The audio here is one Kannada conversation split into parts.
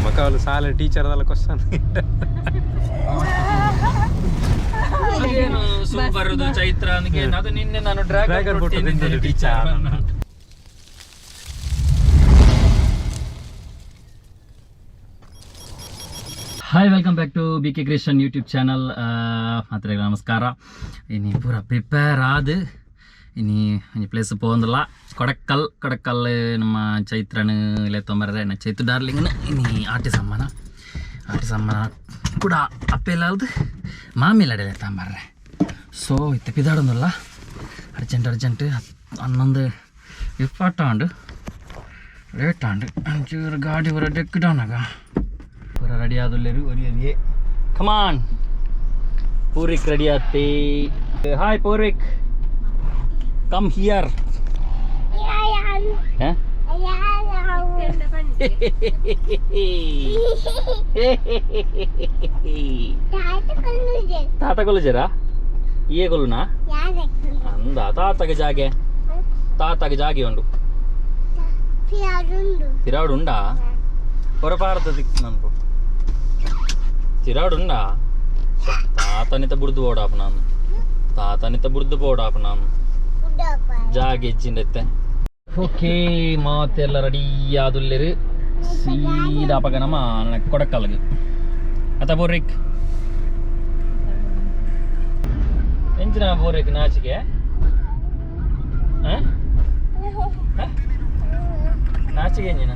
ಮಕ್ಕಳು ಸಾಲ ಟೀಚರ್ದೆಲ್ಲ ಕ್ವಶನ್ ಬರುದು ಚೈತ್ರ ಅದು ನಿನ್ನೆ ನಾನು dragon teacher. Hi welcome back to bkcreation YouTube channel. ಮಾತ್ರ ನಮಸ್ಕಾರ. ಇನ್ನು ಪೂರ ಪ್ರಿಪೇರ್ ಆದ ಇನ್ನು ಪ್ಲೇಸ್ போகல கொடக்கல் நம்ம ಚೈತ್ರನು ಇಲ್ಲೇ ತೊಂಬರದೆ ಚೈತ್ರ ಡಾರ್ಲಿಂಗ್ನ ಇನ್ನು ಆಟಿ ಸಮ್ಮನ ಕೂಡ ಅಪ್ಪೆಲ್ಲದು ಮಾಮಿಲಡೆಲ್ಲ ತಾಂಬರ್ರೆ. ಸೊ ಇತ್ತ ಪಿದಾಡೊಂದಲ್ಲ ಅರ್ಜೆಂಟ್ 11 ಇಪ್ಪತ್ತಾಂಡು ಲೇಟಾಂಡು ಅಂಚೂರು ಗಾಡಿ ಬರೋ ಡೆಕ್ಕಿಡೋನಾಗ ಪೂರ ರೆಡಿ ಆದಲ್ಲೇರು ಒರಿಯೇ ಕಮಾನ್. ಪೂರಿಕ್ ರೆಡಿ ಆತಿ. ಹಾಯ್ ಪೂರಿಕ್, ಕಮ್ ಹಿಯರ್. తాత కొలుజరా ఏ కొలునా అందా తాతకి జాగే ఉండు తిరాడుండా పొరపాడుతుంది నన్ను తిరాడుండా తాతనిత బుర్దు పోడాపనాను ಜಾಗ ಹೆಚ್ಚಿಂಡತ್ತೆ. ಓಕೆ ಮಾತೆಲ್ಲ ರೆಡಿ ಆದುಲ್ಲೇರು ಸೀದಾ ಪಗ ನಮ್ಮ ಕೊಡಕಲ್ಗೆ ಅತ ಬೋರ್ರಿಕ್ ಎಂಚಿನ ಬೋರ್ರಿಕ್ ನಾಚಿಗೆ ನಾಚಿಗೆ ಎಂಜಿನ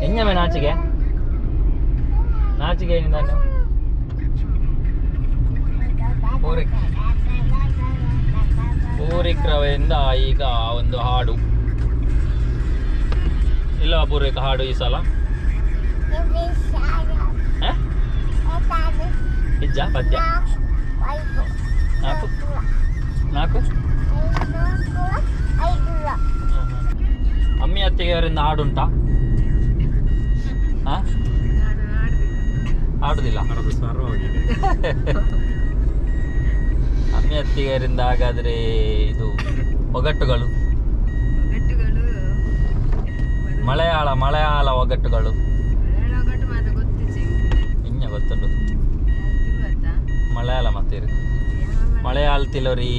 ಎಂಜಮೆ ನಾಚಿಗೆ ಏನಿಂದ ಪೂರಿಕ್ ರವೆಯಿಂದ ಈಗ ಒಂದು ಹಾಡು ಇಲ್ಲ ಪೂರಿಕ್ ಹಾಡು ಈ ಸಲ ಇಜ್ಜ ಪದ್ಯ 4 ಅಮ್ಮಿ ಅತ್ತಿಗೆ ಅವರಿಂದ ಹಾಡುಂಟಾ? ಆಡುದಿಲ್ಲ ಅಮ್ಮಿ ಅತ್ತಿಗೆಯರಿಂದ. ಹಾಗಾದ್ರೆ ಇದು ಒಗಟ್ಟುಗಳು ಮಲಯಾಳ ಒಗಟ್ಟುಗಳು ಇನ್ನ ಗೊತ್ತುಂಟು ಮಲಯಾಳ ಮತ್ತೇರಿ ಮಲಯಾಳ ತಿಲೋರಿ.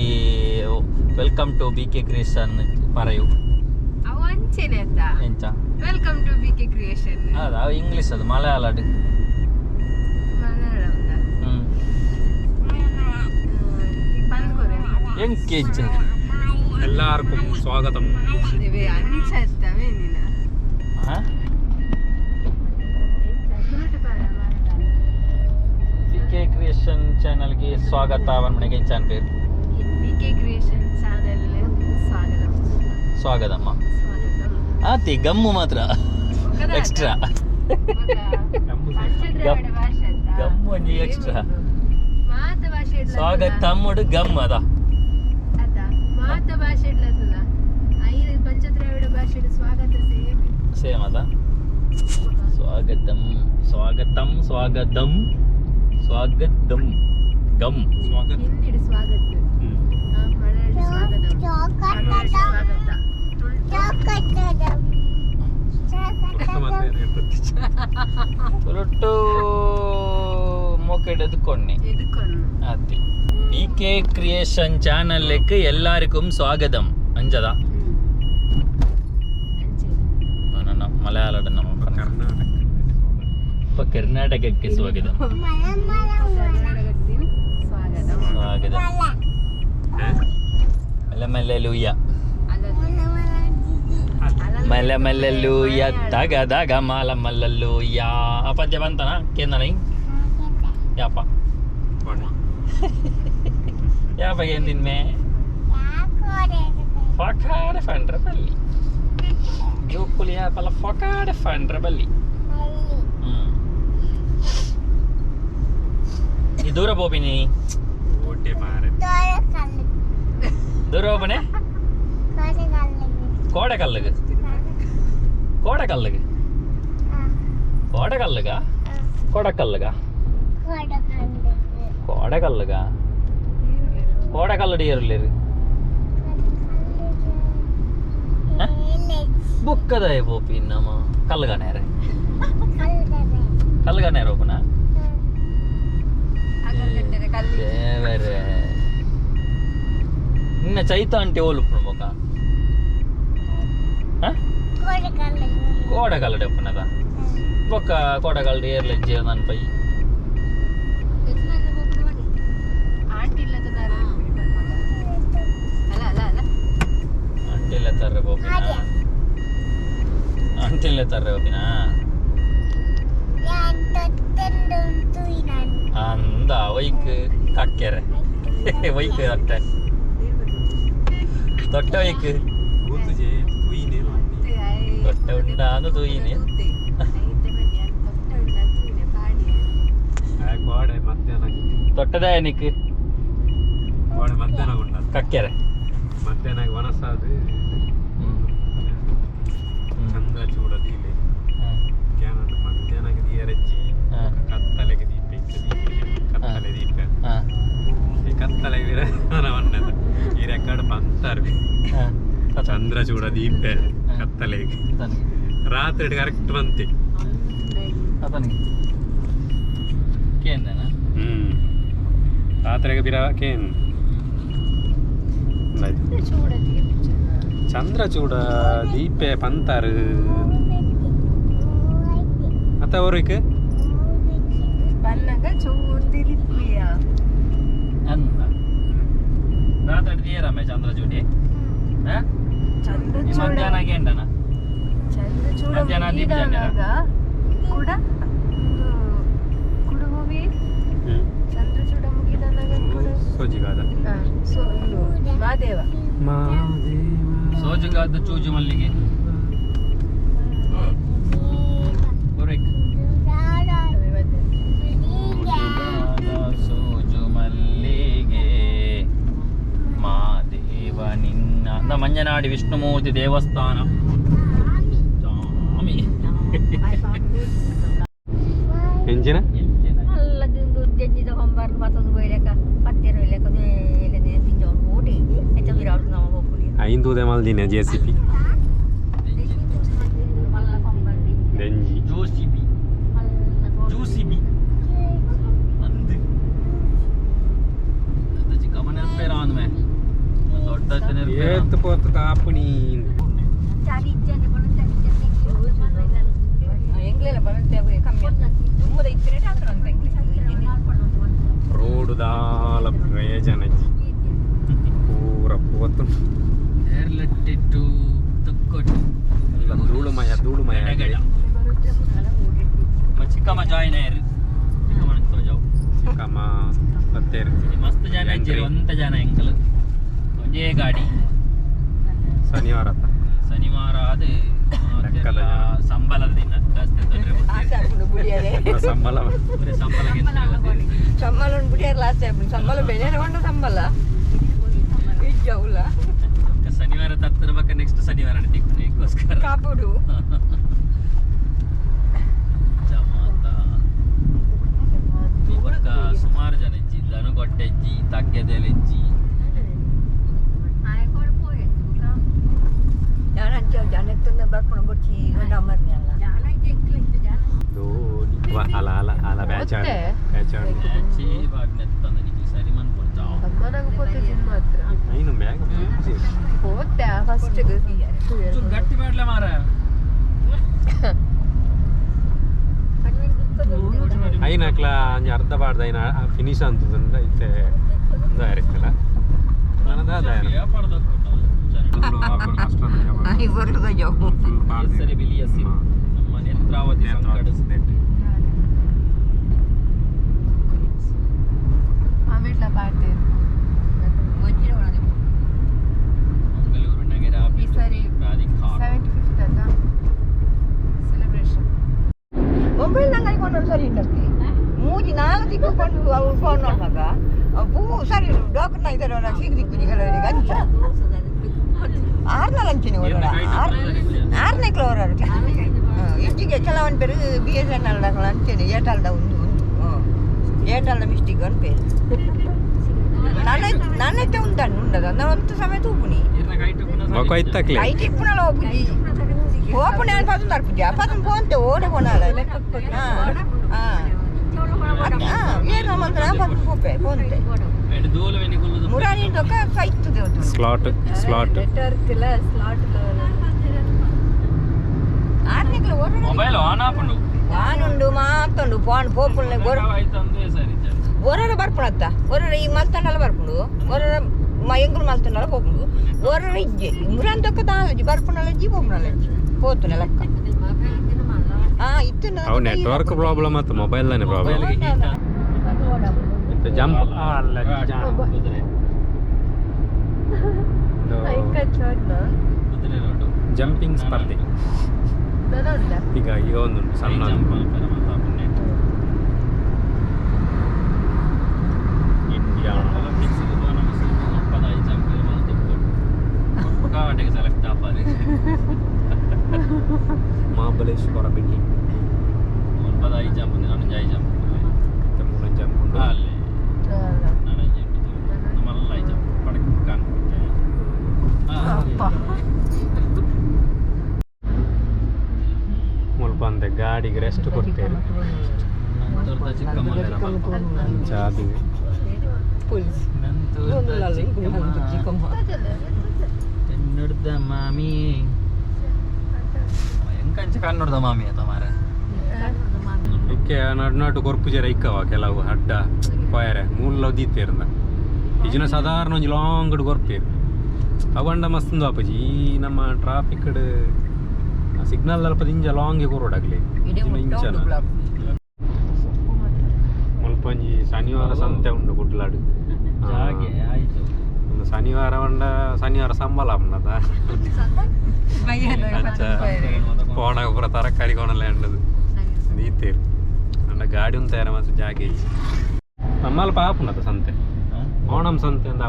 ವೆಲ್ಕಮ್ ಟು bkcreation പറയൂ. ಎಂಚ ವೆಲ್ಕಮ್ ಟು bkcreation. ಅದ ಇಂಗ್ಲಿಷ್ ಅದು ಮಲಯಾಳ എല്ലാവർക്കും സ്വാഗതം. bkcreation ಚಾನಲ್ಗೆ ಸ್ವಾಗತ. ಅವನ್ಮನೆಗೆ ಇಂಚಾನ್ ಪೇರು bkcreation ಚಾನಲ್ ಸ್ವಾಗತಮ್ಮ. ಆತಿ ಗಮ್ಮು ಮಾತ್ರ ಎಕ್ಸ್ಟ್ರಾ ಗಮ್ಮು ಒಂಜಿ ಎಕ್ಸ್ಟ್ರಾ ಸ್ವಾಗತ ತಮ್ಮಡು ಗಮ್ ಅದ ಮಾತ ಭಾಷೆ ಪಂಚದ್ರಾವಿಡ ಭಾಷೆ ಸ್ವಾಗತ ಸೇಮ್ ಅದ. ಸ್ವಾಗತಂ ಗಮ್ ಹಿಂದಿಡು ಸ್ವಾಗತ ಮಲಯಾಳಿ ತುಳುಟ್ಟು മോക്കേട് എതുക്കൊണ്ണി അതി bkcreation ಚಾನಲ್ലേക്ക് എല്ലാവർക്കും സ്വാഗതം. അഞ്ചതാ മലയാളം ഇപ്പൊ കർണാടകಕ್ಕೆ സ്വാഗതം. ಮಲ್ಲೂಯ್ಯ ತಗದಾಗ ಮಾಲ ಮಲ್ಲೂಯ್ಯ. ಆ ಪದ್ಯ ಬಂತನ ಕೇಂದ್ರ ಯಾಪ ಏನ್ ತಿನ್ಮೆ ಫಕಾಡೆ ಫಂಡ್ರ ಬಲ್ಲಿ ಜೋಕುಲಿ ಯಾಪಲ್ಲ ಫಕಾಡೆ ಫಂಡ್ರ ಬಲ್ಲಿ. ಈ ದೂರ ಹೋಗ್ಬಿನಿ ದೂರ ಹೋಗ್ಬನೆ ಕೋಡೆಕಲ್ಲಿಗೆ ಕೊಡಕಲ್ಲಿಗ కోడకల్లుగా కోడకల్లుడు ఏరులేరు బుక్కదా పోపిన్నమ్మా కల్లుగానేరే కల్లుగానేరు ఓపెనా నిన్న చైత అంటే ఓళ్ళు ఒక కోడకల్లుడు ఎప్పుడున్నదా ఒక కోడకల్లుడు ఏర్లు దానిపై ಅಂಟಿಲ್ಲ ತರ್ರೆ ಹೋಗಿನ ಅಂದ ಒಯ್ಕ್ ಕಕ್ಕೆರೆ ಒಯ್ಕ್ ಅಟ್ಟೆ ತೊಟ್ಟ ಒಯ್ಕ್ ತೊಟ್ಟ ಉಂಡ ಅಂದು ತೂಯಿನಿ ತೊಟ್ಟದೇ ನಿಕ್ ಕಕ್ಕೆರೆ మధ్యాహ్నం వనసాది చంద్ర చూడదీలే క్యానండి మధ్యాహ్నకి తీయరచ్చి కత్తలకి కత్తలే దీప ఈ కత్తలకి వీరన్నది ఈ రెక్కడ పంతారు చంద్ర చూడ దీపే కత్తలేకి రాత్రి కరెక్ట్ మంతి అతనికి కేందేనా రాత్రికి బిరాకేం ಚಂದ್ರ ಚೂಡ ದೀಪೆ ಪಂತಾರು ಅತ್ತ ಅವ್ರಿಗೆ ಬಣ್ಣಗ ಚೂಡಿಲಿಪ್ಪಿಯ ಅಂದ ರಾತ್ರಿ ತೀರಮ್ಮ ಚಂದ್ರ ಚೂಡಿ ಚಂದ್ರ ಮಧ್ಯಾಹ್ನಗೆ ಎಂಟನ ಚಂದ್ರ ಚೂಡ ಮಧ್ಯಾಹ್ನ ದೀಪ ಕೂಡ ಕುಡುಮುವಿ ಚಂದ್ರ ಚೂಡ ಮುಗಿದನಾಗ ಸೋಜಿಗಾದ ಮಾದೇವ ಸೋಜುಗಾದ ಚೂಜು ಮಲ್ಲಿಗೆ ಸೋಜು ಮಲ್ಲಿಗೆ ಮಾದೇವ ನಿನ್ನ ಮಂಜನಾಡಿ ವಿಷ್ಣುಮೂರ್ತಿ ದೇವಸ್ಥಾನ ಸ್ವಾಮಿ ಎಂಜಿನ janji gambar mata tu boleh kan patir boleh kan ele ni pinjam bodi itu viral nama bopuli ಐದು ದೇಮಲ್ ದಿನ JCP ಡೆಂಜಿ ಜೋಸಿಬಿ ಜೋಸಿಬಿ ಅಂದು ಅದು ಚಿಕ್ಕಮ್ಮನ ಪೇರಾನ್ ಮೇ ದೊಡ್ಡ ತನೆ ಏತ್ ಪೋತ ಕಾಪುನಿ cari jane bolan cari ಎಂಗ್ಲೆಲ್ಲ ಬರುತ್ತೆ ಕಮ್ಮಿ ತುಂಬದ ಇತ್ತನೇ ಟಾಕ್ಟರ್ ಅಂತ ರೋಡ್ ದಾಲ ಪ್ರಯೋಜನ ಪೂರ ಪೋತು ಏರ್ಲಟ್ಟಿಟ್ಟು ತುಕ್ಕೊಟ್ಟು ಎಲ್ಲ ಧೂಳುಮಯ ಚಿಕ್ಕಮ್ಮ ಜಾಯಿನ್ ಆಯ್ರಿ ಚಿಕ್ಕಮ್ಮನ ತೋಜಾವು ಚಿಕ್ಕಮ್ಮ ಮತ್ತೆ ಮಸ್ತ್ ಜನ ಇದ್ದೀರಿ ಒಂತ ಜನ ಎಂಕಲ್ ಒಂದೇ ಗಾಡಿ ಶನಿವಾರ ಅದು ಸಂಬಳದ ದಿನ ಸಂಬಳ ಸಂಬಳ ಬಿಡಿಯಾರ ಲಾಸ್ಟ್ ಟೈಮ್ ಸಂಬಳ ಬೆಲೆ ಸಂಬಳ ಜೌಲ ಶನಿವಾರ ತತ್ತಿರ್ಬೇಕು ನೆಕ್ಸ್ಟ್ ಶನಿವಾರ ನಡೀಕೋಸ್ಕರ ಕಾಪುಡು ಜಮಾತ ಇವಕ್ಕ ಸುಮಾರು ಜನ ಇಜ್ಜಿ ದನಗೊಡ್ಡೆಜ್ಜಿ ತಗ್ಗೆದೆಲೆಜ್ಜಿ ಜಾನತ್ತನ್ನ ಬರ್ಕೊಂಡು ಬಚ್ಚಿ ನಮ್ಮರ್ನಿ ಅಲ್ಲ ಅಲ್ಲ ಬ್ಯಾಚ್ ಬ್ಯಾಚಿ ಬಾಗ್ನೆತ್ತಂದ ನಿಜ ಸರಿ ಮನ್ಕೊಡ್ತಾವ ಅಮ್ಮನಂಗೆ ಕೊಟ್ಟಿದ್ದೀನಿ ಮಾತ್ರ ಐನು ಬ್ಯಾಗ್ ಹೋಗ್ತೆ ಫಸ್ಟ್ ಗಟ್ಟಿ ಮಾಡ್ಲೆ ಮಾರ ಐನು ಹಾಕ್ಲ ಅಂಜ ಅರ್ಧ ಬಾರ್ದ ಐನ ಫಿನಿಶ್ ಅಂತದಂದ ಐತೆ ಇರ್ತಲ್ಲ ಸರಿ ಬಿಲಿಯ ಸಿರು ನಮ್ಮ ನೇತ್ರಾವತಿ ಆಮೇಲೆ ಪಾಟೆ ಮಂಗಳೂರು ನಗರ ಈ ಸರಿ ಪ್ರಾಧಿಕಾರ 75th ಅಲ್ಲ ಸೆಲೆಬ್ರೇಷನ್ ಮೊಬೈಲ್ ನಂಗೆ ಐಕೊಂಡು ಸರಿ ಇದ್ದಕ್ಕೆ ಮೂಜಿ ನಾಲ್ಕು ತಿಕ್ಕೊಂಡು ಅವ್ರು ಫೋನ್ ನೋಡಿದಾಗ ಪೂ ಸರಿ ಡಾಕ್ಟರ್ನ ಇದ್ದಾರಲ್ಲ ಸಿಗ್ದಿಕ್ಕು ಕೆಲವರಿಗೆ ಅಂಚ ಆರ್ನ ಲಂಚಿನ ಆರನೇ ಕ್ಲೋರ್ ಇಷ್ಟಿಗೆ ಕೆಲವೊಂದು ಪೇರು BSNL ಅಂಚೇನೆ ಏರ್ಟೆಲ್ದ ಒಂದು ఏటల్ల మిస్టేక్ అని పేరు నన్నైతే ఉంటాను ఉండదు అంత సమయం తూపుని ఒక ఇత్తక్లే అయితే ఇప్పుడు లోపుది ఓపెన్ అని పదం తరపుది ఆ పదం పోతే ఓడే కొనాలి ఏ నమ్మంతా పదం పోపే పోతే మురారి ఒక సైట్ స్లాట్ ఆర్నికలు ಮೊಬೈಲ್ ಆನ್ ಆಪುಂಡು ವಾನುಂಡು ಮಾತುಂಡು ಫೋನ್ ಪೋಪುಲ್ನೆ ಒರರ ಬರ್ಪುಣತ್ತ ಒರರ ಈ ಮಲ್ತಂಡಲ ಬರ್ಪುಂಡು ಒರರ ಎಂಗುಲು ಮಲ್ತಂಡಲ ಹೋಗುಂಡು ಒರರ ಇಜ್ಜೆ ಮುರಂತೊಕ್ಕ ತಾಲಜಿ ಬರ್ಪುಣಲಜ್ಜಿ ಪೋಪುಣಲಜ್ಜಿ పోతున్న లెక్క ఇస్తున్నా అవు నెట్వర్క్ ప్రాబ్లం అత్త మొబైల్ దాని ప్రాబ్లం జంప్ ಜಂಪಿಂಗ್ ಸ್ಪರ್ಧೆ ಈಗ ಒಂದು ಸಣ್ಣ ಇಂಡಿಯಾ ಸೆಲೆಕ್ಟ್ ಆಪಾರಿ ಮಹಾಬಲೇಶ್ವರ ಬಿಲ್ಡಿಂಗ್ 45 ಜಂಪ್ ನಾನು ಜಾಯ್ ಜಂಪ್ ಮತ್ತೆ 3 ಜಂಪ್ ಅಲ್ಲಿ ನಾನು ಜಂಪ್ ನಮ್ಮಲ್ಲ ಐ ಜಂಪ್ ಪಡಕನ್ ಮುಲ್ಪ ಅಂದೆ ಗಾಡಿಗೆ ರೆಸ್ಟ್ ಕೊಡ್ತೇವೆ ನಂತರ ಚಿಕ್ಕಮ್ಮ ಜಾದಿ ಪೊಲೀಸ್ ಚಿಕ್ಕಮ್ಮ ನೋಡ್ದ ಮಾಮಿ ಹೆಂಗಂಚ ಕನ್ನಡದ ಮಾಮಿ ಆತ ಮಾರ ಇಕ್ಕೆ ನಡು ಕೊರ್ಪು ಜರ ಇಕ್ಕವ ಕೆಲವು ಅಡ್ಡ ಪಾಯರೆ ಮೂಲ ದೀತೇರ್ದ ಈಜಿನ ಸಾಧಾರಣ ಒಂಜಿ ಲಾಂಗ್ ಕೊರ್ಪೇರು ಅವಂಡ ಮಸ್ತಂದು ಅಪ್ಪಜಿ ಈ ನಮ್ಮ ಟ್ರಾಫಿಕ್ ಸಿಗ್ನಲ್ ಅಲ್ಪ ಇಂಜ ಲಾಂಗ್ ಕೊರೋಡಾಗ್ಲಿ ಇಂಚನ ಮುಲ್ಪಂಜಿ ಶನಿವಾರ ಸಂತೆ ಉಂಡು ಗುಡ್ಲಾಡು ಹಾಗೆ ಆಯ್ತು ಶನಿವಾರ ಉಂಡ ಶನಿವಾರ ಸಂಬಳ ಉಂಡದ ಕೋಣ ಪೂರ ತರಕಾರಿ ಕೋಣಲ್ಲ ಎಂಡದು ದೀತೇರು ಅಂಡ ಗಾಡಿ ಉಂತಾರ ಮತ್ತೆ ಜಾಗೆ ನಮ್ಮಲ್ಲಿ ಪಾಪುಂಡದ ಸಂತೆ ಓಣಂ ಸಂತೆ ಅಂದ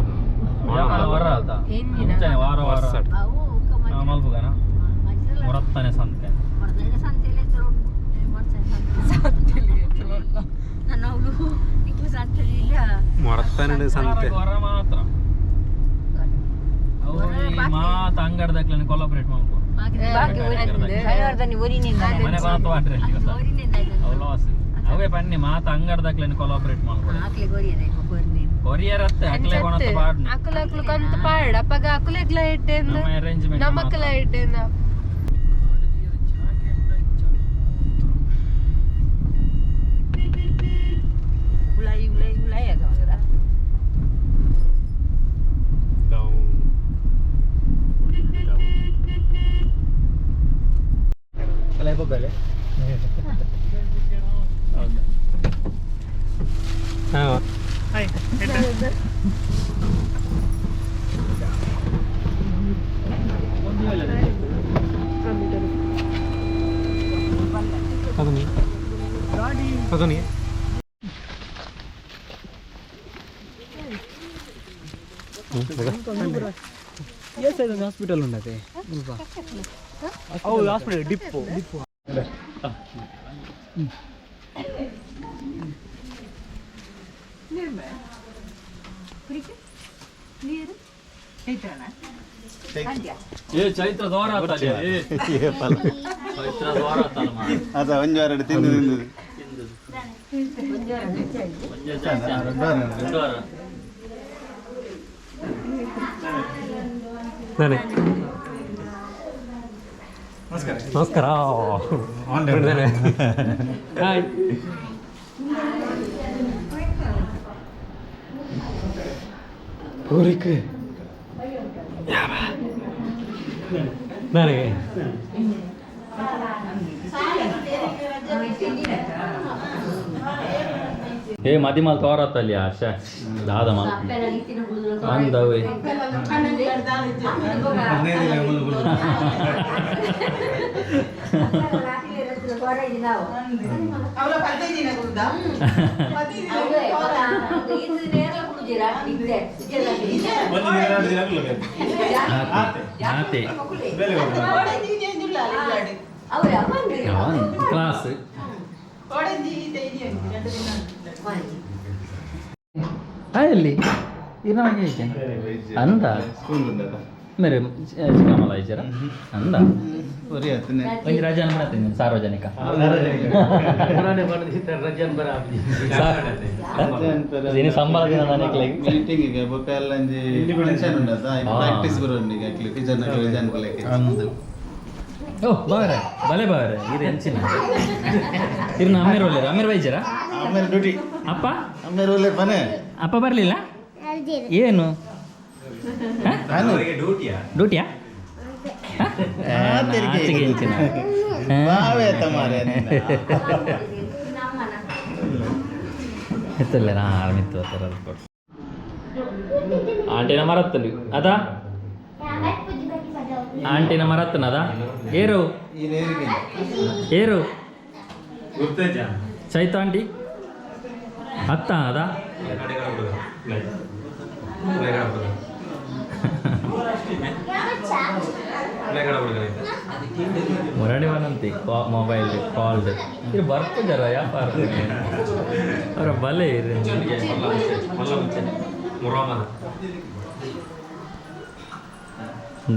ಮೊರತ್ತನೆ ಸಂತೆ ಮೊರತ್ತನೆ ಸಂತೆ ಮಾತ್ರ ಮಾತ ಅಂಗಡದಕ್ಲೆ ಕೊಲಾಬ್ರೇಟ್ ಮಾಡ್ಕೊ ಮನೆ ಬಾತ ವಾಟ್ರೆ ಅವೇ ಬನ್ನಿ ಮಾತ ಅಂಗಡದಕ್ಲೆ ಕೊಲಾಬ್ರೇಟ್ ಮಾಡ್ಕೊ ಕೊರಿಯರ್ ಅತ್ತೆ ಅಕ್ಲೆ ಕೊನತ ಪಾಡ್ನೆ ಅಕ್ಲೆ ಕಂತ ಪಾಡ್ ಅಪ್ಪಗ ಅಕ್ಲೆ ಇಟ್ಲ ಇಟ್ಟೆಂದ ಅರೇಂಜ್ಮೆಂಟ್ ನಮಕ್ಲ ಇಟ್ಟೆಂದ ಉಳೈ ಅದರ ಕಲೈ ಬೊಬ್ಬಲೆ ಹಾ ಹಾಯ್ ಅದನಿ ಹಾಸ್ಪಿಟಲ್ ಉಂಡತೆ ಹಾಸ್ಪಿಟಲ್ ಡಿಪ್ಪು ಚೈತ್ರ ದ್ವಾರ ಚೈತ್ರ ದ್ವಾರ ಅದ ಒಂದು ವಾರ ತಿಂದು ನಮಸ್ಕಾರ ಹಾಯ್ ಊರಿಗೆ ಯಾವ ನನಗೆ ಏ ಮದಿಮಲ್ ತೋರತ್ತಲ್ಲಿ ಆಶಾ ದಾದ ಮಲ್ ಅಂದವೆ ಕ್ಲಾಸ್ ಎಲ್ಲಿ ಇರೋಗೆ ಅಂದ ಮೇರೆ ಚಿಕ್ಕಮ್ಮಲ ಇದ್ದಾರ ಅಂದ ಒಂದು ರಜಾನ್ ಬರತ್ತೀನಿ ಸಾರ್ವಜನಿಕ దీని సంబంధం దానికి మీటింగ్ ಗೆ ಬೊಕಲ್ಲ ಅಂಜಿ ಫಂಕ್ಷನ್ ಉಂಡದ ಪ್ರಾಕ್ಟೀಸ್ ಬರೋನಿಗೆ ಅಕ್ಲಿ ಪಿಜನ್ ಲೆಕ್ಕ ಅಂದು ಓ ಬಾರೆ ಬಲೆ ಬಾರೆ ಇದು ಎಂಚಿನ ಇರ್ನ ಅಮ್ಮೇರ್ ಒಳ್ಳೆ ಅಮ್ಮೇರ್ ವೈಜರ ಆಮೇಲೆ ಡ್ಯೂಟಿ ಅಪ್ಪ ಆಮೇಲೆ ಒಳ್ಳೆ ಬನೆ ಅಪ್ಪ ಬರಲಿಲ್ಲ ಏನು ಡ್ಯೂಟಿಯಾ ಎಂಚಿನ ಎತ್ತಲ್ಲ ನಾ ಆರ್ಮಿತ್ತು ಆಂಟಿನ ಮರತ್ತಲ್ಲಿ ಅದಾ ಆಂಟಿನ ಮರತ್ತನ ಅದ ಏರು ಏರು ಚೈತ ಆಂಟಿ ಅತ್ತ ಅದ ಮುರಡಿ ಬನಂತಿ ಮೊಬೈಲ್ ಕಾಲ್ಡ್ ಇದು ಬರ್ತಿದ್ದಾರ ವ್ಯಾಪಾರ ಅವರ ಬಲೆ ಇರಿ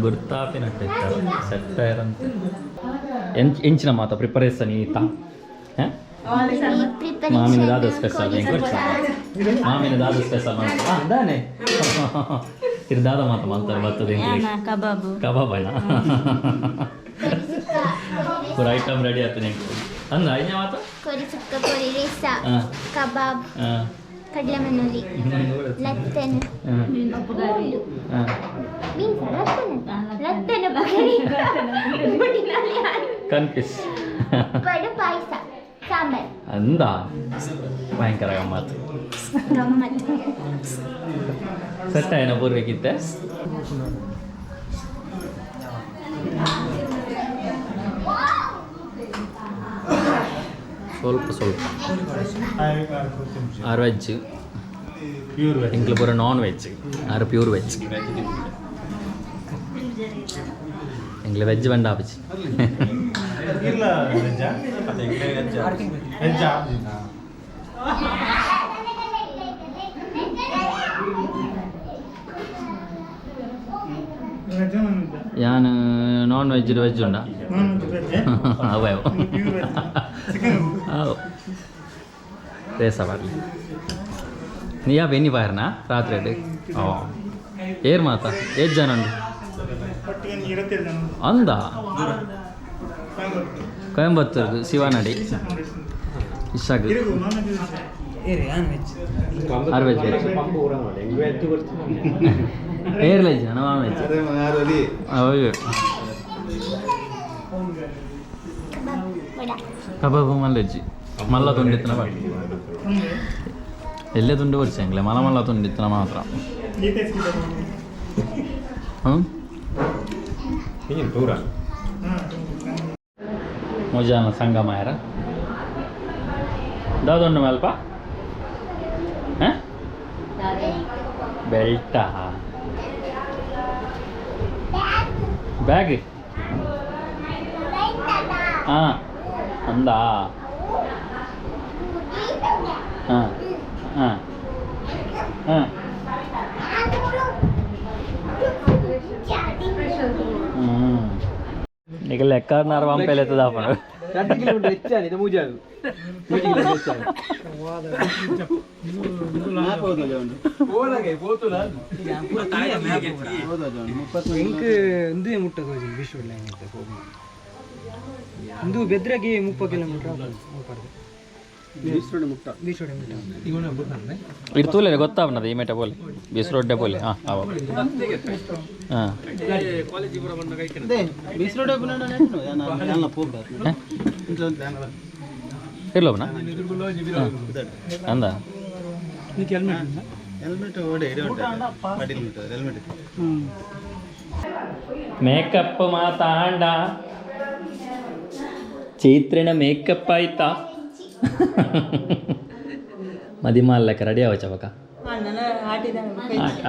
ಗುರ್ತಾಪಿನಟ್ಟೆ ಸೆಟ್ ಇರಂತೆ ಎಂಚಿನ ಮಾತ ಪ್ರಿಪರೇಷನ್ ಈತ ಮಾಮಿನದಾದ ಸ್ಪೆಷಲ್ ಮಾಮಿನದಾದ ಸ್ಪೆಷಲ್ ಅಂದಾನೆ ಇರ್ದಾದ ಮಾತ ಮಾಡ್ತಾರೆ ಬರ್ತದೆ ಕಬಾಬ್ ಪೂರ ಐಟಮ್ ರೆಡಿ ಆಗ್ತದೆ ಅಂದ ಐನೇ ಮಾತ ಕೊರಿ ಸುಕ್ಕ ಕೊರಿ ರೇಸ ಕಬಾಬ್ ಕಡಲೆ ಮಣ್ಣುಲಿ ಲತ್ತನ್ ಲತ್ತನ ಬಗರಿ ಕನ್ಫ್ಯೂಸ್ ಕಡು ಪಾಯಸ ಸಾಂಬಾರ್ ಅಂದ ಭಯಂಕರ ಗಮ್ಮತ್ತು ಗಮ್ಮತ್ ಸೆಟ್ ಆಯ್ನ ಪೂರ್ಬೇಕಿತ್ತೆ ಸ್ವಲ್ಪ ಸ್ವಲ್ಪ ಆರು ವೆಜ್ ಇಂಕ್ಲು ಪೂರ ನಾನ್ ವೆಜ್ ಆರು ಪ್ಯೂರ್ ವೆಜ್ ಇಂಗ್ಲು ವೆಜ್ ಬಂಡ ಆಪಿச்சு ഞാൻ നോൺ വെജ് വെജ് ഉണ്ടാ അവ ರೇಸ ಬರಲಿ ನೀ ಯಾವ ಬೆನ್ನಿ ಬಾಯರ್ನಾ ರಾತ್ರಿ ಓ ಏರ್ ಮಾತಾ ಎಷ್ಟು ಜನ ಉಂಟು ಅಂದ ಕೊಯಂಬತ್ತೂರ್ದು ಶಿವನಡಿ ಇಷ್ಟಾಗ ಆರು veg air veg non veg ಹೌದು ಕಬಾಬ್ ಮಲ್ಲೆಜ್ಜಿ ಮಲ್ಲ ತುಂಡಿತ್ತನ ಎಲ್ಲೇ ತುಂಡಿ ಬರ್ಸಂಗ್ಲೆ ಮಲ್ಲ ತುಂಡಿತ್ತನ ಮಾತ್ರ ಮಜಾನ ಸಂಗಮಾಯರ ದಾದೊಂಡು ಮಲ್ಪ ಬೆಲ್ಟ ಬ್ಯಾಗ್ ಹಾಂ ಅಂದಾ ಹಾಂ ಹಾಂ ಹಾಂ నీకు లెక్కన్నారు పంపలేదు దాపన 2 కిలోమీటర్ వచ్చాను ఇది మూజాదు 3 కిలోమీటర్ వచ్చాను మ్యాప్ ಹೋದಲ್ಲ ಓಲಗೆ ಹೋತುಲ ಈಗ ಪೂರ ತಾಯ ಮ್ಯಾಪ್ ಹೋದಲ್ಲ 30 ಇಂಕ್ ಇಂದು ಮುಟ್ಟಕ ಹೋಗಿ ವಿಶ್ವ ಲೈನ್ ಅಂತ ಹೋಗಿ ಇಂದು ಬೆದ್ರಗೆ 30 ಕಿಲೋಮೀಟರ್ ಹೋಗ್ಬಾರ್ದು ಬೀಸ್ರೋಡ್ ಮುಟ್ಟ ಇವನ ಬಿಡ್ತಾನೆ ಇದು ತೂಲೆ ಗೊತ್ತಾವನದ ಈ ಮೇಟ ಬೋಲೆ ಬೀಸ್ರೋಡ್ ಬೋಲೆ ಹಾಂ ಅವ ಹಾಂ ಕಾಲೇಜ್ ಪೂರ ಬಂದ ಕೈ ಕಡೆ ಬೀಸ್ರೋಡ್ ಬಂದ ನೆಟ್ಟು ನಾನು ಹೋಗ್ಬಾ ಇರ್ಲೋಬನ ಅಂದ ನೀನು ಹೆಲ್ಮೆಟ್ ಓಡೆ ಇದೆ ಉಂಟು ಪಾಟಿಲ್ ಉಂಟು ಹೆಲ್ಮೆಟ್ ಮೇಕಪ್ ಮಾತಾಂಡ ಚೈತ್ರಿನ ಮೇಕಪ್ ಆಯ್ತಾ ಮದಿಮಾಲಕ್ಕೆ ರೆಡಿ ಆವಚ್ಚ ಬಕ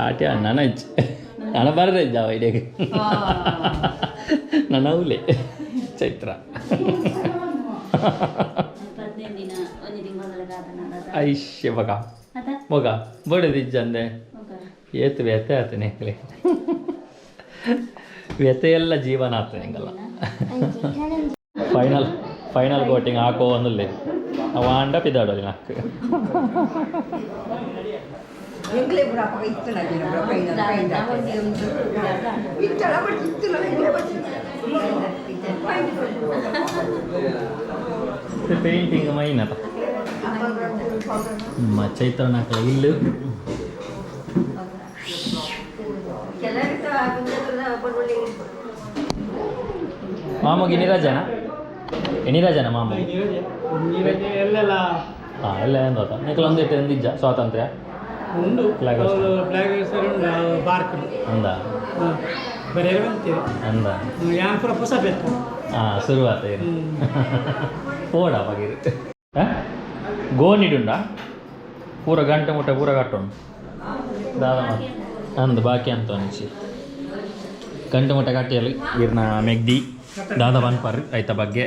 ಆಟಿ ನನ್ನ ಇಚ್ಚ ನನ್ನ ಬರದೆ ಇದ್ದಾವ ಐಡಿಯಾಗೆ ನನ್ನ ಅವಲೆ ಚೈತ್ರ ಐಶ್ಯ ಬಕ ಮೊಗ ಬಡದಿಜ್ಜಂದೆ ಏತು ವ್ಯತೆ ಆತ ನಿಂಗೆ ವ್ಯತೆ ಎಲ್ಲ ಜೀವನ ಆತ ನಿಂಗಲ್ಲ ಫೈನಲ್ ಕೋಟಿಂಗ್ ಹಾಕೋ ಒಂದಲ್ಲಿ ಅವ ಅಂಡ ಪಿದಾಡೋಲಿ ನಾಲ್ಕು ಎಂಗ್ಲೇ ಬರಪ್ಪ ಇತ್ತಲ್ಲ ಇತ್ತಲ್ಲ ಬಟ್ ಇತ್ತಲ್ಲ ಎಂಗ್ಲೇ ಪೇಂಟಿಂಗ್ ಮೈನತ ಚೈತ್ರ ನಾಲ್ಕಲ ಇಲ್ಲು ಮಾಮೂಗೆ ಎಣಿರಾಜನ ಮಾಮೂಗೆ ಹಾಂ ಎಲ್ಲ ಎಂದೋತ ನಿಖಲ ಒಂದಿಟ್ಟು ಎಂದಿಜ್ಜ ಸ್ವಾತಂತ್ರ್ಯ ಅಂದ ಅಂದ ಹಾಂ ಶುರುವಾತ ಏನು ಪೋಡ ಬಗೆರು ಗೋನಿಡುಂಡ ಪೂರ ಗಂಟೆ ಮುಟ್ಟ ಪೂರ ಕಟ್ಟೋಣ ದಾದ ಅಂದು ಬಾಕಿ ಅಂತ ಅನಿಸಿ ಗಂಟೆ ಮುಟ್ಟ ಕಟ್ಟಿಯಲ್ಲಿ ಇರ್ನ ಮೆಗ್ದಿ ದಾದ ಬನ್ಪರ್ ಆಯ್ತ ಬಗ್ಗೆ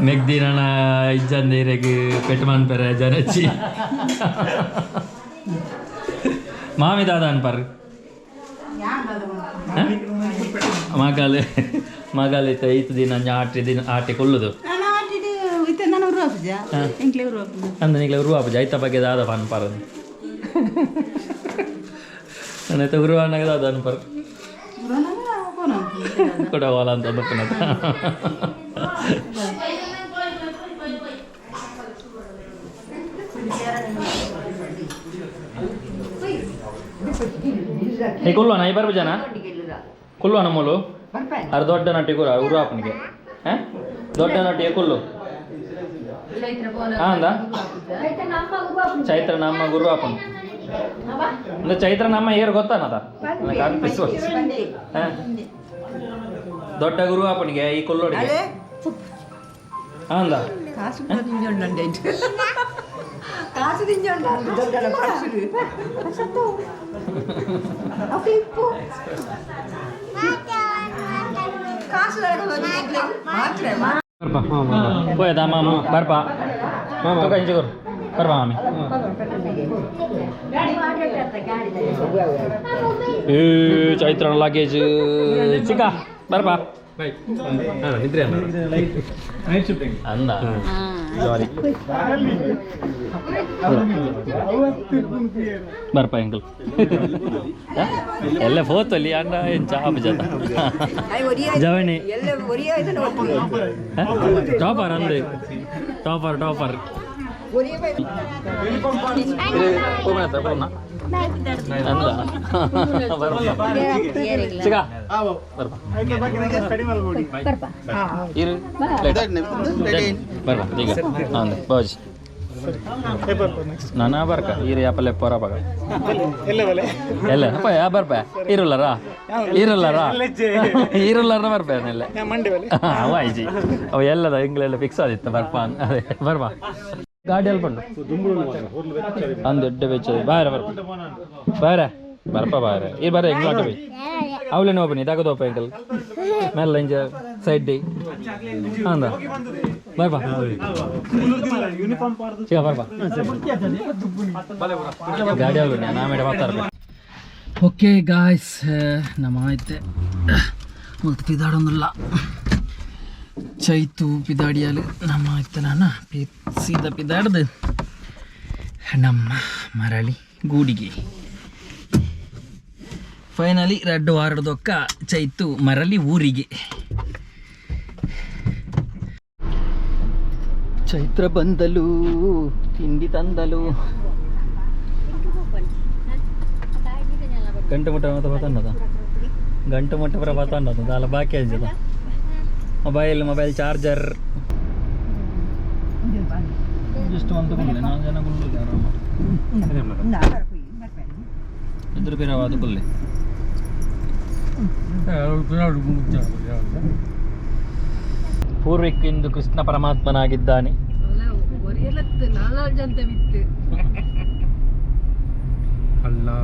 ಮೆಗ್ದಿ ನನ್ನ ಇಜ್ಜಂದೇರೆಗೆ ಪೆಟ್ಟು ಮನ್ಪೆರ ಜನಚ್ಚಿ ಮಾಮಿ ದಾದ ಅನ್ಪರ್ ಮಗಾಲೆ ಐದು ದಿನ ಆಟಿ ಕೊಲ್ಲುದು ಅಂದ ನಿಗ್ಲೆ ಉರುವಾಪುಜ ಐತ ಬಗ್ಗೆ ದಾದ ಅನ್ಪರ್ ನನ್ನೈತೆ ಉರುವಾನಾಗ ದಾದ ಅನ್ಪರ್ ಕೊಡವಾಲ ಅಂತ ಅನ್ಪನ ಹೇ ಕೊಲ್ಲುವನ ಈ ಬರ್ಬ ಜನ ಕೊಲ್ಲುವನ ಮೂಲು ಅರ್ ದೊಡ್ಡ ನಟಿ ಗುರ ಉರುವಾಪನಿಗೆ ದೊಡ್ಡ ನಟಿಗೆ ಕೊಲ್ಲು ಅಂದ ಚೈತ್ರ ನಮ್ಮ ಗುರುವಾಪನ್ ಅಂದ್ರೆ ಚೈತ್ರ ನಮ್ಮ ಏರು ಗೊತ್ತಾನದ ದೊಡ್ಡ ಗುರುವಾಪನಿಗೆ ಈ ಕೊಲ್ಲೋಡಿಗೆ ಅಂದ ಕಾಸು ತಿಂಜೊಂಡ ದೊಡ್ಡ ಪರ್ಸುಡು ಕಾಸು ಮಾತ್ರ పోయేదా మామ బర్పా ఒక ఇంచుకోరు బర్పా మామి ಚೈತ್ರ ಲಗೇಜ್ ಚಿಕ್ಕ ಬರ್ಪಾ ಅಂದ ಸಾರಿ ಬರ್ಪಾ ಎಂಕಲ್ ಎಲ್ಲ ಫೋತಲ್ಲಿ ಅಂಡ ಏನು ಚಾಪ್ ಜತ ಜವಣಿ ಟಾಪರ್ ಅಂದೆ ಟಾಪರ್ ಅಂದ ಚಿಕ್ಕ ಇರು ಬರ್ಬಾ ಈಗ ಅಂದೆ ಬಾಜ್ ನಾನಾ ಬರ್ಕ ಇರು ಯಾಪಲ್ಲೇ ಪೊರ ಬಗ ಎಲ್ಲ ಅಪ್ಪ ಯಾ ಬರ್ಪ ಇರುಲ್ಲರಾ ಬರ್ಪ ಎಲ್ಲ ಅವ ಐಜಿ ಅವ ಎಲ್ಲದ ಇಂಗ್ಲೆಲ್ಲ ಫಿಕ್ಸ್ ಆದಿತ್ತು ಬರ್ಪ ಅದೇ ಬರ್ಬಾ ಗಾಡಿ ಅಲ್ಲಿ ಬಂದು ಅಂದು ಎಡ್ಡೆ ಬೆಚ್ಚ ಬಾರ ಬರ್ಪ ಬಾರ ಈ ಬಾರ ಎಂಗ್ಲಾಟ ಬೈ ಅವಳೇನು ಓಪನಿ ತಗದೋಪ ಎಂಕಲ್ ಮೆಲ್ಲ ಇಂಜ ಸೈಡ್ ಡೇ ಅಂದ ಬರ್ಬಾ ಚಿಕ್ಕ ಬರ್ಬಾ ಗಾಡಿ ಅವಳು ನಾ ಮೇಡ ಮಾತಾಡ್ಬೇಕು ಓಕೆ ಗಾಯ್ಸ್ ನಮ್ಮ ಆಯ್ತೆ ಮತ್ತು ಪಿದಾಡೊಂದಿಲ್ಲ ಚೈತು ಪಿದಾಡಿಯಾಲು ನಮ್ಮ ಆಯ್ತು ನಾನು ಸೀದಾ ಪಿದಾಡ್ದು ನಮ್ಮ ಮರಳಿ ಗೂಡಿಗೆ ಫೈನಲಿ 2 ವಾರದೊಕ್ಕ ಚೈತು ಮರಳಿ ಊರಿಗೆ ಚೈತ್ರ ಬಂದಲು ತಿಂಡಿ ತಂದಲು ಗಂಟೆ ಮುಟ್ಟ ಪರ ಬತ್ತಂಡದ ದಾಲ ಬಾಕಿ ಆಯ್ತದ ಮೊಬೈಲ್ ಚಾರ್ಜರ್ ಜಸ್ಟ್ ಒಂದು ಕೊಡ್ಲೆ 4 ಜನ ಕೊಡ್ಲಿಲ್ಲ ಆರಾಮ ಇದ್ರ ಪಿರವಾದ ಕೊಲ್ಲೆ ಪೂರ್ವಿಕ್ ಇಂದು ಕೃಷ್ಣ ಪರಮಾತ್ಮನಾಗಿದ್ದಾನೆ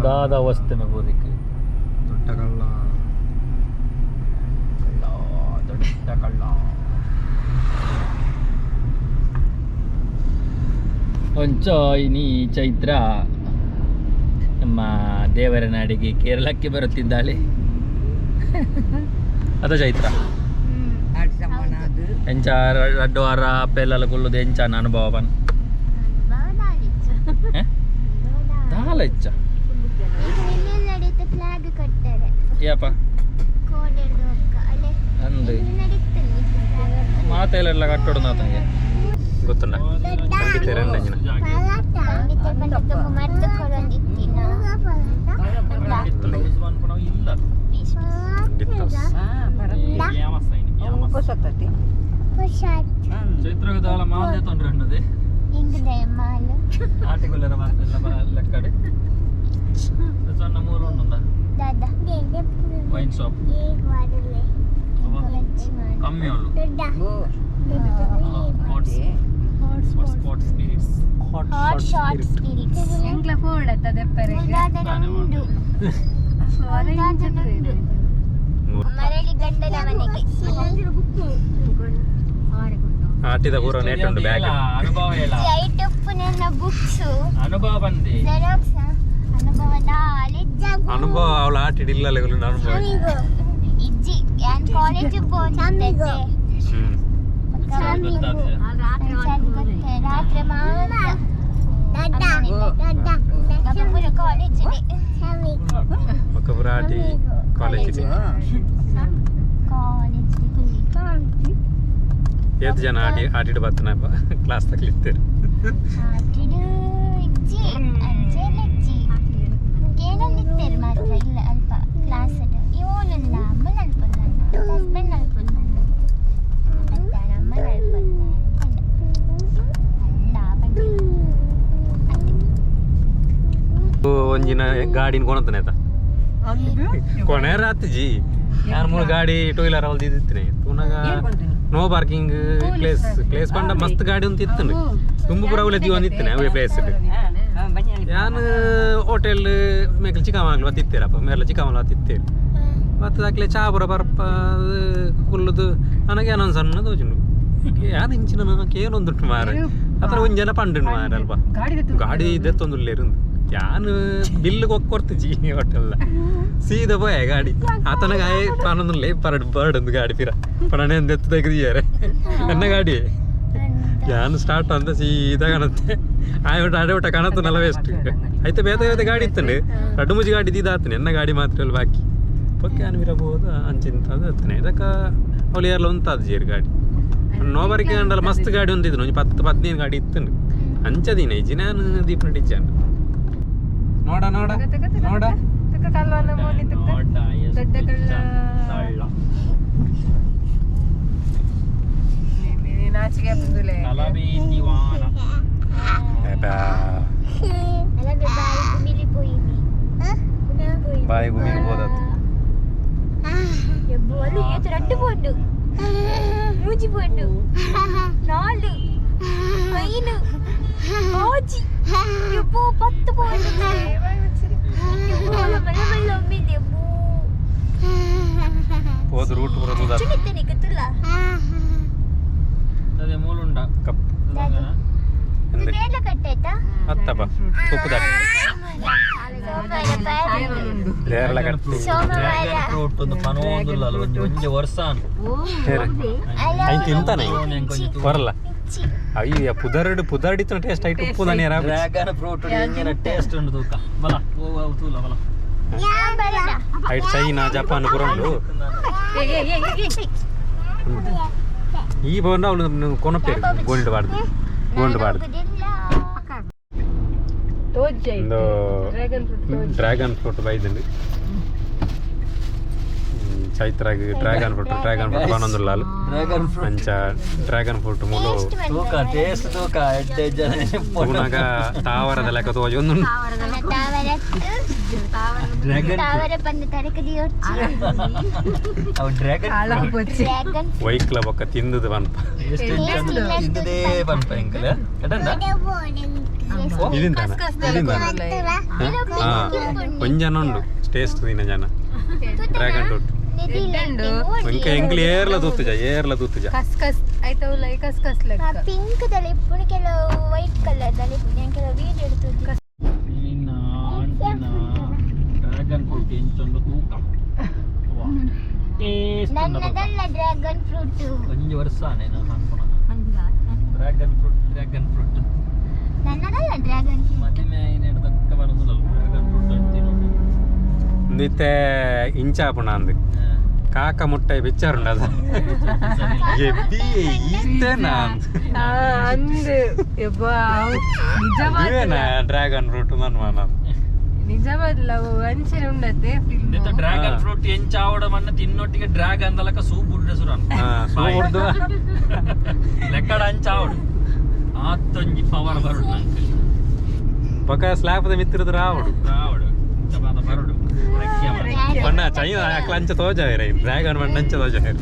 ದಾದ ಅವಸ್ಥೆ ಮೇ ಪೂರ್ವಿಕ್ ದೊಡ್ಡ ಕಳ್ಳ ಒಂಚೋಯ್ನಿ ಚೈತ್ರ ನಮ್ಮ ದೇವರ ನಾಡಿಗೆ ಕೇರಳಕ್ಕೆ ಬರುತ್ತಿದ್ದಾಳೆ. ಅದ ಚೈತ್ರ ಎಂಚ 2 ವಾರ ಪೆಲ್ಲಲ ಕೊಲ್ಲುದು ಎಂಚಾನ ಅನುಭವ ಬನ್ ದಾಲೆಚ್ಚ ಯಪ್ಪ ಅಂದು ಮಾತೆಲ್ಲ ಕಟ್ಟೋಡು ನಾತಂಗೆ ಗೊತ್ತುಂಡ ಖಂಡಿತ ರಂಡಂಜಿನ ಚೈತ್ರಗದಾಲ ಮಾಲ್ದೆ ತೊಂದ್ರೆ ಅನ್ನದೆ ಆಟಿಗೊಲ್ಲರ ಲೆಕ್ಕಡೆ ಸಣ್ಣ ಮೂರು ಉಂಡ ವೈನ್ ಶಾಪ್ ಕಮ್ಮಿ ಉಳ್ಳು ಹಾಟ್ ಸ್ಪಿರಿಟ್ಸ್ ಎಂಕ್ಲ ಫೋಡ್ ಅತ್ತದ ಮರಳಿ ಗಂಡನ ಮನೆಗೆ ಆಟಿದ ಪೂರ ನೆಟ್ ಉಂಟು ಬ್ಯಾಗ್ ಅನುಭವ ಹೇಳ ಐಟಪ್ಪು ನನ್ನ ಬುಕ್ಸ್ ಅನುಭವ ಬಂದೆ ಜೆರಾಕ್ಸ್ ಅನುಭವ ಅನುಭವ ಅವಳು ಆಟಿಡಿಲ್ಲ ಅನುಭವ ಇಜ್ಜಿ ನಾನು ಕಾಲೇಜ್ ಹೋಗ್ತಿದ್ದೆ ರಾತ್ರಿ ಮಾತ್ರ ಕಾಲೇಜ್ ಮಕ್ಕಪುರ ಆಟಿ ಕಾಲೇಜ್ ಎಷ್ಟು ಜನ ಆಟಿಡ್ ಬರ್ತಾನೆ ಕ್ಲಾಸ್ ತಗ್ಲಿತ್ತೇರು ಕೇಳಲಿತ್ತೇರು ಮಾತ್ರ ಇಲ್ಲ ಅಲ್ಪ ಕ್ಲಾಸ್ ಇವನಲ್ಲ ಅಮ್ಮನ ಅಲ್ಪ ಹಸ್ಬೆಂಡ್ ಅಲ್ಪ ಅಮ್ಮನ ಅಲ್ಪ ಒಂಜಿನ ಗಾಡಿನ ಕೊನತಾನೆ ಆಯ್ತಾ ಕೊನೆ ರಾತ್ರಿ ಜಿ ನಾನು 3 ಗಾಡಿ 2 ವೀಲರ್ ಅವಲ್ದು ಇದ್ದಿತ್ತೇನೆ ತುನಾಗ ನೋ ಪಾರ್ಕಿಂಗ್ ಪ್ಲೇಸ್ ಪಂಡ ಮಸ್ತ್ ಗಾಡಿ ಅಂತ ಇತ್ತಂಡು ತುಂಬುಪುರ ಅವಲೆ ದಿವನ್ ಇತ್ತೇನೆ ಅವೇ ಪ್ಲೇಸ್ ನಾನು ಹೋಟೆಲ್ ಮೇಕಲ್ ಚಿಕ್ಕಮಂಗ್ಳೂರು ತಿತ್ತೇರಪ್ಪ ಮೇಲ ಚಿಕ್ಕಮಂಗ್ಳೂರು ತಿತ್ತೇರು ಮತ್ತು ದಾಖಲೆ ಚಾಪುರ ಬರ್ಪ ಕುಲ್ಲದು ನನಗೆ ಏನೊಂದು ಸಣ್ಣ ತೋಜುಂಡು ಯಾರು ಇಂಚಿನ ನನಗೆ ಏನೊಂದುಂಟು ಮಾರ ಅತ್ರ ಒಂದು ಜನ ಪಂಡುಂಡು ಮಾರ ಅಲ್ಪ ಗಾಡಿ ಇದೆತ್ತೊಂದುಲ್ಲೇರು ಯಾನು ಬಿಲ್ಗೆ ಹೋಗಿ ಕೊಡ್ತೀಜಿ ಹೋಟೆಲ್ ಸೀದಾ ಪೋಯ ಗಾಡಿ ಆತನಗ ಪಾನೊಂದುಲ್ಲೇ ಬರ್ಡೊಂದು ಗಾಡಿ ಪಿರ ಪಣನೆ ಎತ್ತು ತೆಗೆದಿದ್ದಾರೆ ನನ್ನ ಗಾಡಿ ಯಾನು ಸ್ಟಾರ್ಟ್ ಅಂತ ಸೀದಾ ಕಾಣುತ್ತೆ ಆಯೋಟ ಊಟ ಕಾಣತ್ತು ನಲ್ಲ ವೇಸ್ಟ್ ಆಯ್ತು ಬೇತೆ ಗಾಡಿ ಇತ್ತಂಡು 2-3 ಗಾಡಿ ಇದಾಗ್ತಾನೆ ನನ್ನ ಗಾಡಿ ಮಾತ್ರ ಅಲ್ಲಿ ಬಾಕಿ ಪಕ್ಕೆ ಅನ್ವಿರಬಹುದು ಅಂಚಿಂತ ಅದಾಗ್ತಾನೆ ಇದಕ್ಕೆ ಅವಳು ಯಾರಲ್ಲ ಉಂತಾದ ಜೀರು ಗಾಡಿ ನೋಬರಿಗೆ ಕಂಡಲ್ಲ ಮಸ್ತ್ ಗಾಡಿ ಒಂದಿದ್ರು ಒಂದು 10-15 ಗಾಡಿ ಇತ್ತಂಡು ಅಂಚದೀನ ಇಜ್ಜಿ ನಾನು ದೀಪ ನಟಿಜ್ಜಾನ ನೋಡ ನೋಡ ನೋಡ ನಾಚಿಕೆ ಬಾಯಿ ಗುಮಿಗೆ ಹೋದತ್ತು ரெண்டு போண்டு மூஞ்சி போண்டு 4 5 ஆச்சி எப்போ 10 போண்டு எப்போ மெல்ல மீதி எப்போ ಹೋದ ರೂಟ್ ಬರೋದು ಚಿನ್ನಿತನೆ ಗೊತ್ತಿಲ್ಲ ಅದೇ ಮೂಲುಂಡ ಕಪ್ ಬೇಡ ಕಟ್ಟೈತಾ ಅತ್ತಪ್ಪ ಉಪ್ಪು ದಾಟ ಲೇರಲ ಕಟ್ಟಿ ರೂಟ್ ಒಂದು ಪನೋಂದುಲ್ಲ ಅಲ್ಲ ಒಂಜೆ ವರ್ಷ ಐತಿ ಇಂತಾನೆ ಬರಲ್ಲ ಅಯ್ಯ ಪುದರ್ಡಿತ ಟೇಸ್ಟ್ ಐಟು ಉಪ್ಪು ದಾನಿ ಡ್ರ್ಯಾಗನ್ ಫ್ರೂಟ್ ಎಂಜಿನ ಟೇಸ್ಟ್ ಉಂಟು ತೂಕ ಬಲ ಓ ತೂಲ ಬಲ ಐಟ್ ಚೈನಾ ಜಪಾನ್ ಬರೋಂಡು ಈ ಬಂದ ಅವಳು ಕೊನಪೇರು ಗೋಂಡು ಬಾರ್ದು ಒಂದು ಡ್ರ್ಯಾಗನ್ ಫ್ರೂಟ್ ಬೈದಂడి ಚೈತ್ರಾಗಿ ಡ್ರ್ಯಾಗನ್ ಫ್ರೂಟ್ ಬಾನೊಂದುಲ್ಲ ಅಂಚ ಡ್ರ್ಯಾಗನ್ ಫ್ರೂಟ್ ಮೂಲು ಪೂನಾಗ ತಾವರದ ಲೆಕ್ಕ ತೋಜಿ ಒಂದು ವೈಕ್ಲ ಬೊಕ್ಕ ತಿಂದದು ಬನ್ಪ ಇದರಿಂದ ಒಂಜನ ಉಂಡು ಟೇಸ್ಟ್ ತಿನ್ನ ಜನ ಡ್ರ್ಯಾಗನ್ ಫ್ರೂಟ್ ఇంకా ఎంక్లు ఏర్ల తూతుజా ಕಸ್ಕಸ್ ಆಯ್ತವಲ್ಲ ಈ ಕಸ್ಕಸ್ ಲೆಕ್ಕ ಪಿಂಕ್ ದಲ್ಲಿ ಪುಣಿ ಕೆಲವು ವೈಟ್ ಕಲರ್ ದಲ್ಲಿ ನಾನು ಕೆಲವು ವೀಡಿಯೋ എടുത്തു ಡ್ರ್ಯಾಗನ್ ಫ್ರೂಟ್ ಎಂಚೊಂದು ತೂಕ ನನ್ನದಲ್ಲ ಡ್ರ್ಯಾಗನ್ ಫ್ರೂಟ್ ಒಂದು ವರ್ಷನೇ ನಾನು ಹಾಕೋಣ ಡ್ರ್ಯಾಗನ್ ಫ್ರೂಟ್ ನನ್ನದಲ್ಲ ಡ್ರ್ಯಾಗನ್ ಫ್ರೂಟ್ ಮದುವೆ ಹಿಡ್ದಕ್ಕ ಬರೋದಿಲ್ಲ ಡ್ರ್ಯಾಗನ್ ಫ್ರೂಟ್ ಅಂತೀನಿ ನಿತ್ತೆ ಇಂಚಾಪುಣ ಅಂದು ಕಾಕ ಮುಟ್ಟೆ ಬೆಚ್ಚಾರುಂಡ ಅದು ಎಬ್ಬಿ ಈತೇನಾ ಅಂದು ಇವೇನಾ ಡ್ರ್ಯಾಗನ್ ಫ್ರೂಟ್ ಮನ್ಮಾನ ನಿಜವಲ್ಲ ಅಂಚನೆ ಉಂಡತೆ ಡ್ರ್ಯಾಗನ್ ಫ್ರೂಟ್ ಎಂಚಾವಡ ಮಣ್ಣ ತಿನ್ನೊಟ್ಟಿಗೆ ಡ್ರ್ಯಾಗನ್ ದಲಕ ಸೂಪ್ ಬುಡ್ಡೆ ಸುರ ಸೂರ್ದು ಲೆಕ್ಕಡ ಅಂಚಾವಡು ಆತ್ತೊಂಜಿ ಪವರ್ ಬರುಡು ನಂಗೆ ಪಕ್ಕ ಸ್ಲ್ಯಾಪ್ದ ಮಿತ್ತಿರದು ರಾವಡು ಚಪಾತ ಬರುಡು ಬಣ್ಣ ಚೈನಾ ಅಕ್ಲಂಚ ತೋಜಾಯಿರ ಡ್ರ್ಯಾಗನ್ ಬಣ್ಣಂಚ ತೋಜಾಯಿರ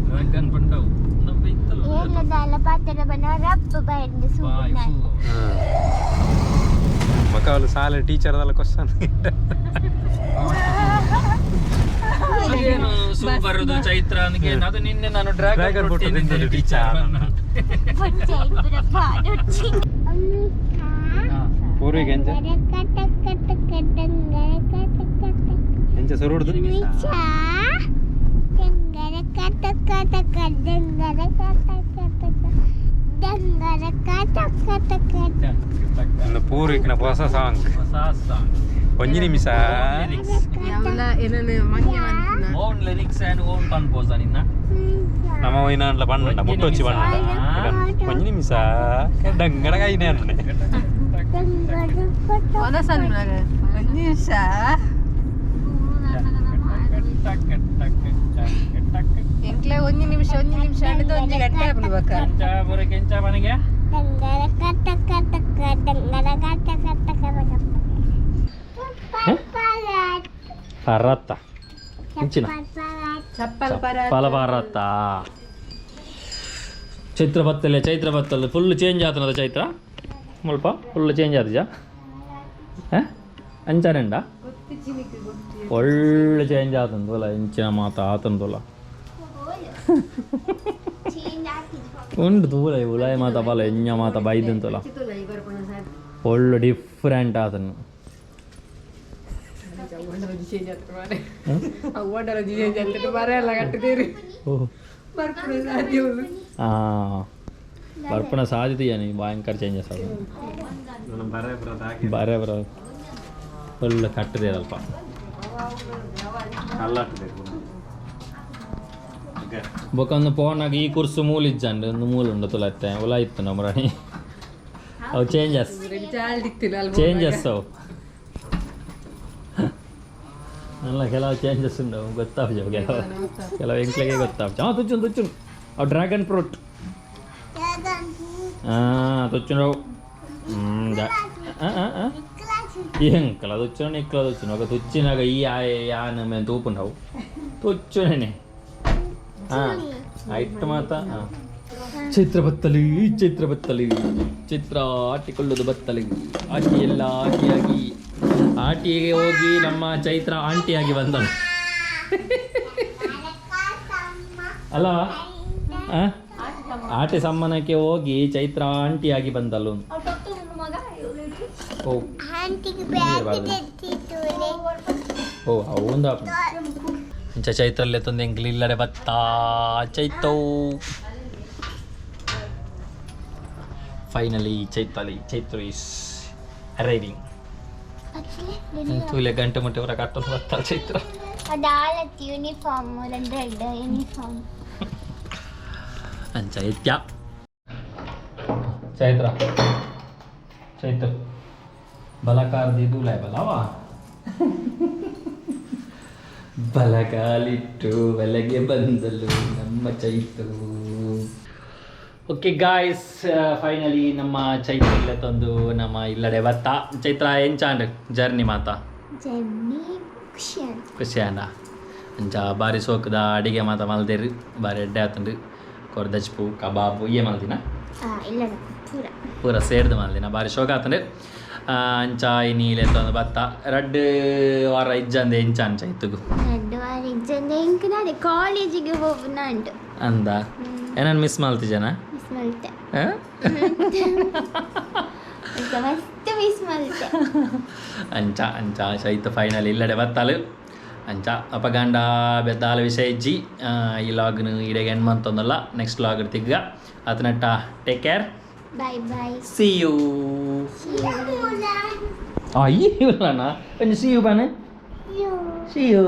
ಡ್ರ್ಯಾಗನ್ ಬಂಡವು ನಮ್ಮ ಇತ್ತಲ್ಲ ಏಳದಲ್ಲ ಪಾತ್ರದ ಬಣ್ಣ ರಪ್ಪ ಬೈಂದು ಸೂಪರ್ ಮಕ್ಕಳು ಸಾಲ ಟೀಚರ್ ಅದಲ್ಲ ಕ್ವಶನ್ ಏನು ಸೂಪ್ ಬರುದು ಚೈತ್ರ ಅನ್ಗೆ ಅದು ನಿನ್ನೆ ನಾನು ಡ್ರ್ಯಾಗನ್ ಫ್ರೂಟ್ ತಿಂದಿದ್ದೆ ಟೀಚರ್ ಪೂರ್ವಿಗೆ ಎಂಚ ಎಂಚ ಸುರುಡ್ದು ಒಂದು ಪೂರ್ವಿಕ್ನ ಹೊಸ ಸಾಂಗ್ ಒಂಜಿ ನಿಮಿಷ ಎಲ್ಲ ಏನೇನು ಮಂಗೆ ಮಂತಿನ own lyrics and own compose ನಿನ್ನ ನಮ್ಮ ಒಯ್ನಾಂಡ್ಲ ಬಣ್ಣ ಮುಟ್ಟೊಚ್ಚಿ ಬಣ್ಣ ಒಂಜಿ ನಿಮಿಷ ಡಂಗಡಗಾಯಿನೇ ಅನ್ನೆ ಒನಸನ್ಮಗ ಒಂದು ನಿಮಿಷ ಎಂಕ್ಲೆ ಒಂದು ನಿಮಿಷ ಅಂದ್ರೆ ಒಂದು ಗಂಟೆ ಆಗ್ಬಿಡ್ಬೇಕ ಕೆಂಚ ಮನೆಗೆ ಪರತ್ತ ಇಂಚಿನ ಚಪ್ಪಲ್ ಪರ ಫಲಭಾರತ ಚೈತ್ರ ಬತ್ತಲೆ ಫುಲ್ ಚೇಂಜ್ ಆತನದ ಚೈತ್ರ ಸ್ವಲ್ಪ ಫುಲ್ ಚೇಂಜ್ ಆತಜ ಅಂಚಾನೆಂಡ ಒಳ್ಳೆ ಚೇಂಜ್ ಆತಂದೋಲ ಇಂಚಿನ ಮಾತ ಆತಂದೋಲ ಉಂಡು ತೂಲ ಉಲಾಯ ಮಾತ ಬಲ ಎಂಜ ಮಾತ ಬೈದಂತೋಲ ಒಳ್ಳೆ ಡಿಫ್ರೆಂಟ್ ಆತನು ಬರ್ಪಣ ಸಾಧ್ಯತೆಯ ಭಯಂಕರ ಚೇಂಜಸ್ ಅದು ಬರೇ ಬರ ಒಳ್ಳೆ ಕಟ್ಟದೆ ಅಲ್ಪ ಬೊಕೊಂದು ಫೋನಾಗ ಈ ಕುರ್ಸು ಮೂಲಿಜ್ಜಂಡು ಒಂದು ಮೂಲುಂಡು ತುಲತ್ತೆ ಒಲ ಇತ್ತು ನಮ್ಮ ರಾಣಿ ಅವು ಚೇಂಜಸ್ ಅವು ಎಲ್ಲ ಕೆಲವು ಚೇಂಜಸ್ ಉಂಡವು ಗೊತ್ತಾಗ್ಜವು ಕೆಲವು ಎಂಕ್ಲೆಗೆ ಗೊತ್ತಾಗ್ಜ ತುಚ್ಚು ಅವು ಡ್ರ್ಯಾಗನ್ ಫ್ರೂಟ್ ತುಚ್ಚುಂಡವು ಎಂಕಲ ತುಚ್ಚುನ ಇಕ್ಕಲ ತುಚ್ಚುನ ఒక ತುಚ್ಚಿನಾಗ ಈ ಆನ ಮೇಲೆ ತೂಪುಂಡವು ತುಚ್ಚುನೇ ಐಟ್ ಮಾತ ಚೈತ್ರ ಬತ್ತಲಿ ಚೈತ್ರ ಆಟಿಕೊಳ್ಳೋದು ಬತ್ತಲಿ ಆಟಿ ಎಲ್ಲ ಆಟಿಯಾಗಿ ಆಟಿಗೆ ಹೋಗಿ ನಮ್ಮ ಚೈತ್ರ ಆಂಟಿಯಾಗಿ ಬಂದಳು ಅಲ್ಲ ಆಟಿ ಸಮ್ಮನಕ್ಕೆ ಹೋಗಿ ಚೈತ್ರ ಆಂಟಿಯಾಗಿ ಬಂದಳು ಓ ಹೌದಾ ಇಂಚ ಚೈತ್ರಲ್ಲೇ ತಂದು ಎಂಕ್ಲಿ ಇಲ್ಲಡೆ ಬತ್ತಾ ಚೈತೌ ಫೈನಲಿ ಚೈತ್ರ ಈಸ್ ಅರೈವಿಂಗ್ ತುಲೆ ಗಂಟೆ ಮುಟ್ಟೆ ಹೊರ ಕಟ್ಟಲು ಬತ್ತಾ ಚೈತ್ರ ಯೂನಿಫಾರ್ಮ್ ರೆಡ್ ಯೂನಿಫಾರ್ಮ್ ಅಂಚ ಇತ್ಯ ಚೈತ್ರ ಬಲಕಾರದಿ ದೂಲಾಯ ಬಲವಾ ಬಲಗಾಲಿಟ್ಟು ಬೆಳಗ್ಗೆ ಬಂದಲು ನಮ್ಮ ಚೈತ್ರು. ಓಕೆ ಗಾಯ್ಸ್, ಫೈನಲಿ ನಮ್ಮ ಚೈತ್ರ ಇಲ್ಲ ತಂದು ನಮ್ಮ ಇಲ್ಲಡೆ ಬತ್ತ ಚೈತ್ರ ಎಂಚಾಂಡ್ ಜರ್ನಿ ಮಾತ ಖುಷಿಯಾನ ಅಂಚ ಬಾರಿ ಸೋಕದ ಅಡಿಗೆ ಮಾತ ಮಲ್ದೇರಿ ಬಾರಿ ಎಡ್ಡೆ ಆತಂಡು ಕೊರ್ದಜ್ಪು ಕಬಾಬು ಏ ಮಲ್ದಿನ ಪೂರ ಸೇರ್ದು ಮಲ್ದಿನ ಬಾರಿ ಶೋಕ ಆತಂಡು ಅಂಚ ಇನ್ನೀಲೆ ತಂದು ಬತ್ತ 2 ವಾರ ಇಜ್ಜಂದೆ ಎಂಚಾನ್ ಚೈತುಗು 2 ವಾರ ನಿಜ ಎಂಕನ ಅದೇ ಕಾಲೇಜಿಗೆ ಹೋಗೋಣ ಅಂಟು ಅಂದ ಏನನ್ನು ಮಿಸ್ ಮಾಡ್ತಿದ್ದಾನ ಮಿಸ್ ಮಲ್ತೆ ಮಸ್ತ್ ಮಿಸ್ ಮಲ್ತೆ ಅಂಚ ಅಂಚ ಶೈತ ಫೈನಲ್ ಇಲ್ಲಡೆ ಬತ್ತಾಲು ಅಂಚ ಅಪಗಂಡ ಬೆದ್ದಾಲ ವಿಷಯ ಇಜ್ಜಿ ಈ ಲಾಗ್ನು ಇಡೆಗೆ ಎಂಡ್ ಮಂತೊಂದಲ್ಲ ನೆಕ್ಸ್ಟ್ ಲಾಗ್ ತಿಗ್ಗ ಅದನ್ನಟ್ಟ take care bye bye see you ಅಯ್ಯ ಇಲ್ಲಣ್ಣ ಒಂದು ಸಿ ಯು ಬಾನೆ ಸಿ ಯು